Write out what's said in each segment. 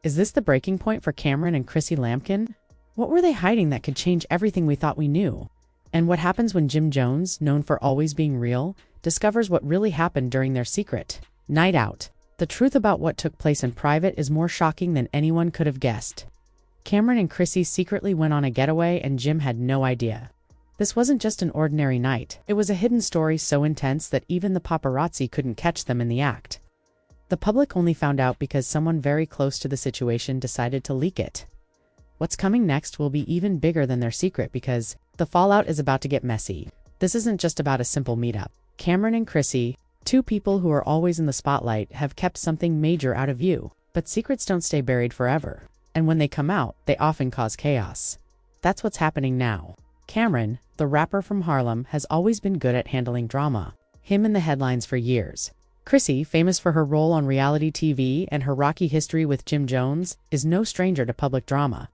Is this the breaking point for Camron and Chrissy Lampkin? What were they hiding that could change everything we thought we knew? And what happens when Jim Jones, known for always being real, discovers what really happened during their secret night out? The truth about what took place in private is more shocking than anyone could have guessed. Camron and Chrissy secretly went on a getaway and Jim had no idea. This wasn't just an ordinary night. It was a hidden story so intense that even the paparazzi couldn't catch them in the act. The public only found out because someone very close to the situation decided to leak it. What's coming next will be even bigger than their secret because the fallout is about to get messy. This isn't just about a simple meetup. Camron and Chrissy, two people who are always in the spotlight, have kept something major out of view. But secrets don't stay buried forever. And when they come out, they often cause chaos. That's what's happening now. Camron, the rapper from Harlem, has always been good at handling drama. Him in the headlines for years. Chrissy, famous for her role on reality TV and her rocky history with Jim Jones, is no stranger to public drama.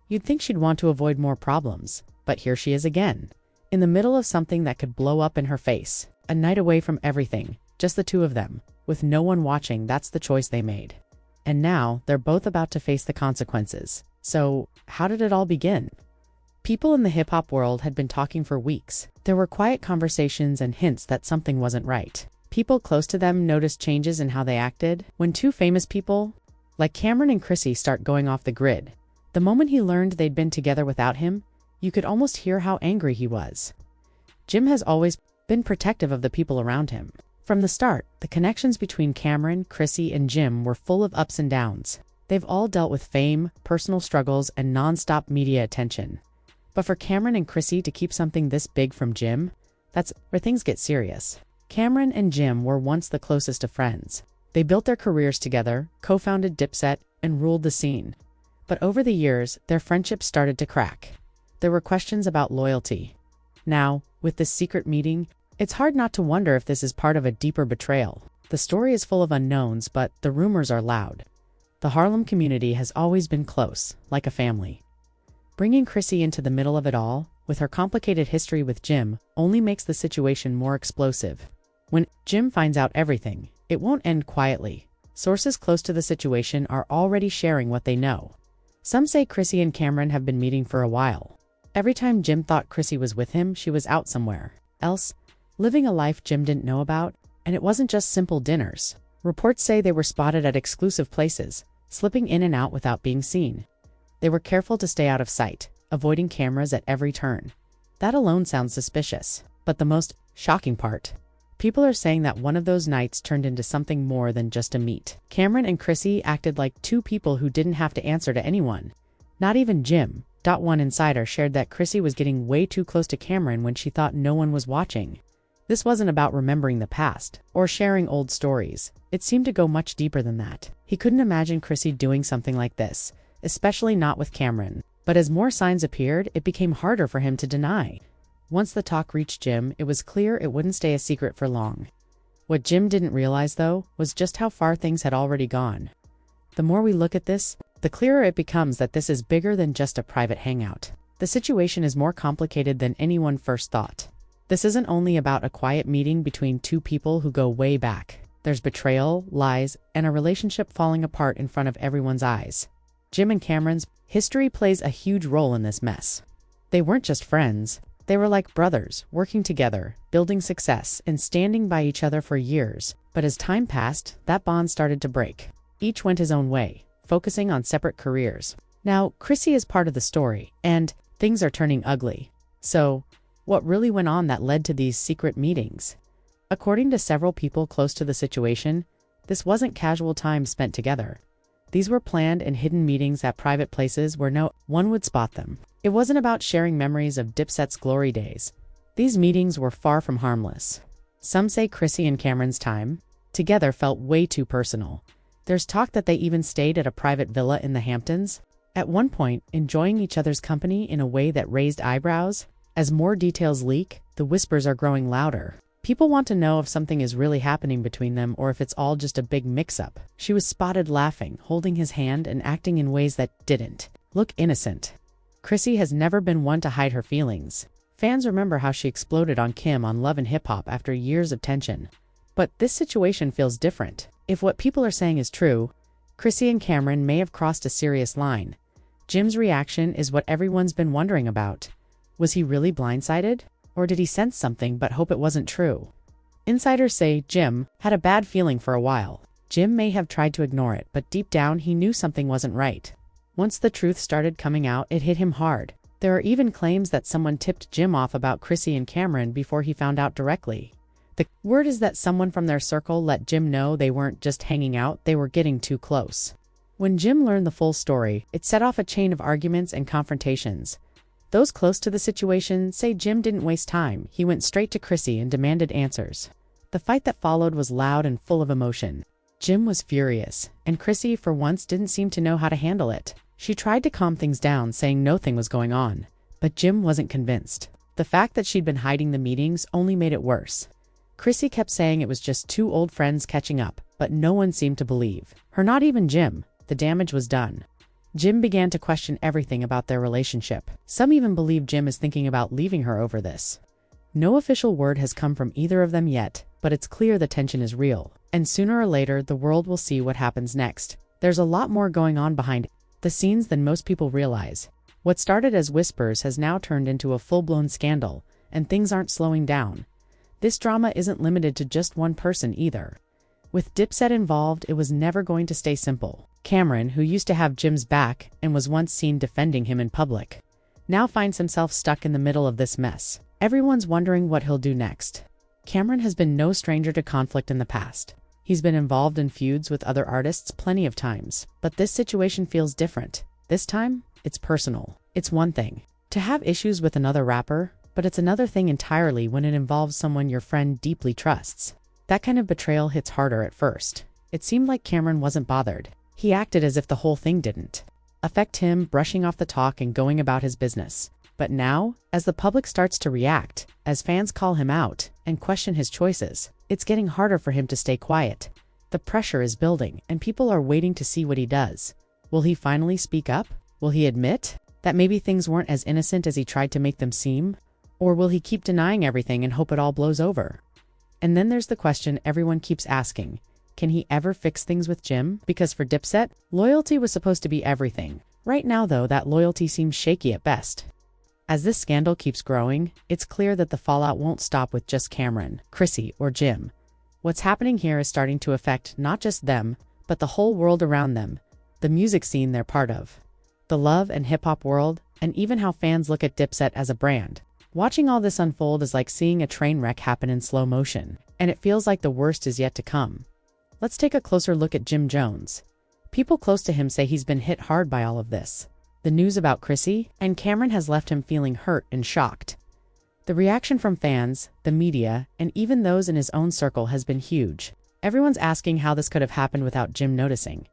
You'd think she'd want to avoid more problems, but here she is again. In the middle of something that could blow up in her face. A night away from everything, just the two of them. With no one watching, that's the choice they made. And now, they're both about to face the consequences. So, how did it all begin? People in the hip-hop world had been talking for weeks. There were quiet conversations and hints that something wasn't right. People close to them noticed changes in how they acted. When two famous people, like Camron and Chrissy, start going off the grid, the moment he learned they'd been together without him, you could almost hear how angry he was. Jim has always been protective of the people around him. From the start, the connections between Camron, Chrissy, and Jim were full of ups and downs. They've all dealt with fame, personal struggles, and non-stop media attention. But for Camron and Chrissy to keep something this big from Jim, that's where things get serious. Camron and Jim were once the closest of friends. They built their careers together, co-founded Dipset, and ruled the scene. But over the years, their friendship started to crack. There were questions about loyalty. Now, with this secret meeting, it's hard not to wonder if this is part of a deeper betrayal. The story is full of unknowns, but the rumors are loud. The Harlem community has always been close, like a family. Bringing Chrissy into the middle of it all, with her complicated history with Jim, only makes the situation more explosive. When Jim finds out everything, it won't end quietly. Sources close to the situation are already sharing what they know. Some say Chrissy and Camron have been meeting for a while. Every time Jim thought Chrissy was with him, she was out somewhere else, living a life Jim didn't know about, and it wasn't just simple dinners. Reports say they were spotted at exclusive places, slipping in and out without being seen. They were careful to stay out of sight, avoiding cameras at every turn. That alone sounds suspicious. But the most shocking part, people are saying that one of those nights turned into something more than just a meet. Camron and Chrissy acted like two people who didn't have to answer to anyone. Not even Jim. One insider shared that Chrissy was getting way too close to Camron when she thought no one was watching. This wasn't about remembering the past or sharing old stories. It seemed to go much deeper than that. He couldn't imagine Chrissy doing something like this, especially not with Camron. But as more signs appeared, it became harder for him to deny. Once the talk reached Jim, it was clear it wouldn't stay a secret for long. What Jim didn't realize, though, was just how far things had already gone. The more we look at this, the clearer it becomes that this is bigger than just a private hangout. The situation is more complicated than anyone first thought. This isn't only about a quiet meeting between two people who go way back. There's betrayal, lies, and a relationship falling apart in front of everyone's eyes. Jim and Camron's history plays a huge role in this mess. They weren't just friends. They were like brothers, working together, building success, and standing by each other for years. But as time passed, that bond started to break. Each went his own way, focusing on separate careers. Now, Chrissy is part of the story, and things are turning ugly. So, what really went on that led to these secret meetings? According to several people close to the situation, this wasn't casual time spent together. These were planned and hidden meetings at private places where no one would spot them. It wasn't about sharing memories of Dipset's glory days. These meetings were far from harmless. Some say Chrissy and Camron's time together felt way too personal. There's talk that they even stayed at a private villa in the Hamptons, at one point enjoying each other's company in a way that raised eyebrows. As more details leak, the whispers are growing louder. People want to know if something is really happening between them or if it's all just a big mix-up. She was spotted laughing, holding his hand, and acting in ways that didn't look innocent. Chrissy has never been one to hide her feelings. Fans remember how she exploded on Kim on Love and Hip Hop after years of tension. But this situation feels different. If what people are saying is true, Chrissy and Camron may have crossed a serious line. Jim's reaction is what everyone's been wondering about. Was he really blindsided? Or did he sense something but hope it wasn't true? Insiders say Jim had a bad feeling for a while. Jim may have tried to ignore it, but deep down he knew something wasn't right. Once the truth started coming out, it hit him hard. There are even claims that someone tipped Jim off about Chrissy and Camron before he found out directly. The word is that someone from their circle let Jim know they weren't just hanging out, they were getting too close. When Jim learned the full story, it set off a chain of arguments and confrontations. Those close to the situation say Jim didn't waste time. He went straight to Chrissy and demanded answers. The fight that followed was loud and full of emotion. Jim was furious, and Chrissy for once didn't seem to know how to handle it. She tried to calm things down, saying nothing was going on. But Jim wasn't convinced. The fact that she'd been hiding the meetings only made it worse. Chrissy kept saying it was just two old friends catching up, but no one seemed to believe her, not even Jim. The damage was done. Jim began to question everything about their relationship. Some even believe Jim is thinking about leaving her over this. No official word has come from either of them yet, but it's clear the tension is real. And sooner or later, the world will see what happens next. There's a lot more going on behind the scenes than most people realize. What started as whispers has now turned into a full-blown scandal, and things aren't slowing down. This drama isn't limited to just one person either. With Dipset involved, it was never going to stay simple. Camron, who used to have Jim's back and was once seen defending him in public, now finds himself stuck in the middle of this mess. Everyone's wondering what he'll do next. Camron has been no stranger to conflict in the past. He's been involved in feuds with other artists plenty of times, but this situation feels different. This time, it's personal. It's one thing to have issues with another rapper, but it's another thing entirely when it involves someone your friend deeply trusts. That kind of betrayal hits harder at first. It seemed like Camron wasn't bothered. He acted as if the whole thing didn't affect him, brushing off the talk and going about his business. But now, as the public starts to react, as fans call him out and question his choices, it's getting harder for him to stay quiet. The pressure is building, and people are waiting to see what he does. Will he finally speak up? Will he admit that maybe things weren't as innocent as he tried to make them seem? Or will he keep denying everything and hope it all blows over? And then there's the question everyone keeps asking. Can he ever fix things with Jim? Because for Dipset, loyalty was supposed to be everything. Right now, though, that loyalty seems shaky at best. As this scandal keeps growing, it's clear that the fallout won't stop with just Camron, Chrissy, or Jim. What's happening here is starting to affect not just them, but the whole world around them, the music scene they're part of, the love and hip-hop world, and even how fans look at Dipset as a brand. Watching all this unfold is like seeing a train wreck happen in slow motion, and it feels like the worst is yet to come. Let's take a closer look at Jim Jones. People close to him say he's been hit hard by all of this. The news about Chrissy and Camron has left him feeling hurt and shocked. The reaction from fans, the media, and even those in his own circle has been huge. Everyone's asking how this could have happened without Jim noticing.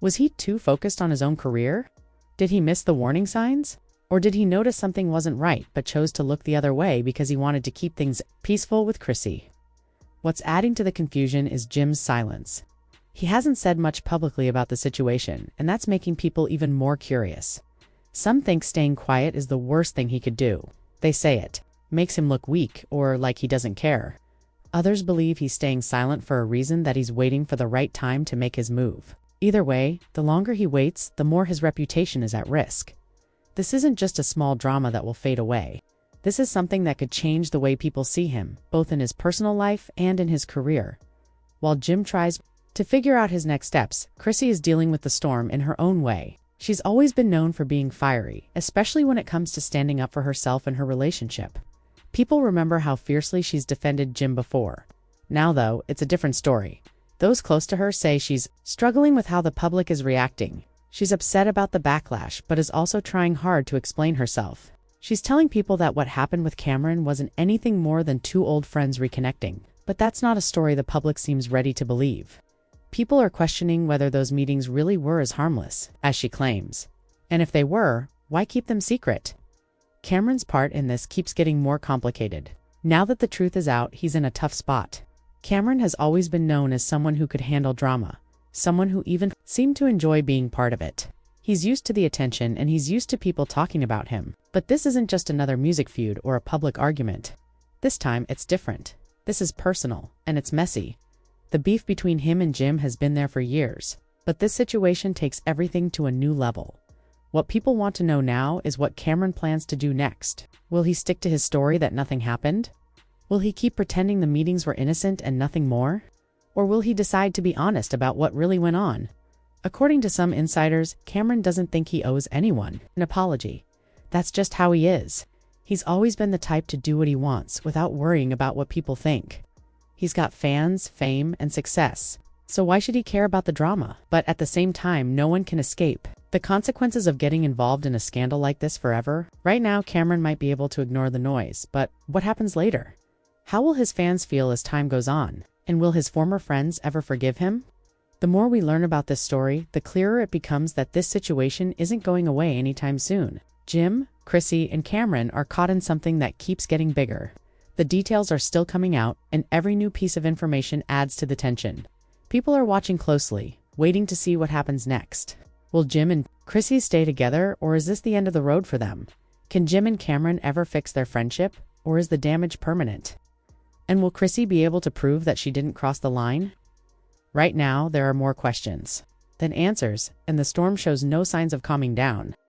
Was he too focused on his own career? Did he miss the warning signs? Or did he notice something wasn't right but chose to look the other way because he wanted to keep things peaceful with Chrissy? What's adding to the confusion is Jim's silence. He hasn't said much publicly about the situation, and that's making people even more curious. Some think staying quiet is the worst thing he could do. They say it makes him look weak or like he doesn't care. Others believe he's staying silent for a reason, that he's waiting for the right time to make his move. Either way, the longer he waits, the more his reputation is at risk. This isn't just a small drama that will fade away. This is something that could change the way people see him, both in his personal life and in his career. While Jim tries to figure out his next steps, Chrissy is dealing with the storm in her own way. She's always been known for being fiery, especially when it comes to standing up for herself and her relationship. People remember how fiercely she's defended Jim before. Now, though, it's a different story. Those close to her say she's struggling with how the public is reacting. She's upset about the backlash, but is also trying hard to explain herself. She's telling people that what happened with Camron wasn't anything more than two old friends reconnecting. But that's not a story the public seems ready to believe. People are questioning whether those meetings really were as harmless as she claims. And if they were, why keep them secret? Camron's part in this keeps getting more complicated. Now that the truth is out, he's in a tough spot. Camron has always been known as someone who could handle drama, someone who even seemed to enjoy being part of it. He's used to the attention and he's used to people talking about him. But this isn't just another music feud or a public argument. This time, it's different. This is personal, and it's messy. The beef between him and Jim has been there for years. But this situation takes everything to a new level. What people want to know now is what Camron plans to do next. Will he stick to his story that nothing happened? Will he keep pretending the meetings were innocent and nothing more? Or will he decide to be honest about what really went on? According to some insiders, Camron doesn't think he owes anyone an apology. That's just how he is. He's always been the type to do what he wants without worrying about what people think. He's got fans, fame, and success. So why should he care about the drama? But at the same time, no one can escape the consequences of getting involved in a scandal like this forever. Right now, Camron might be able to ignore the noise, but what happens later? How will his fans feel as time goes on? And will his former friends ever forgive him? The more we learn about this story, the clearer it becomes that this situation isn't going away anytime soon. Jim, Chrissy, and Camron are caught in something that keeps getting bigger. The details are still coming out, and every new piece of information adds to the tension. People are watching closely, waiting to see what happens next. Will Jim and Chrissy stay together, or is this the end of the road for them? Can Jim and Camron ever fix their friendship, or is the damage permanent? And will Chrissy be able to prove that she didn't cross the line? Right now, there are more questions than answers, and the storm shows no signs of calming down.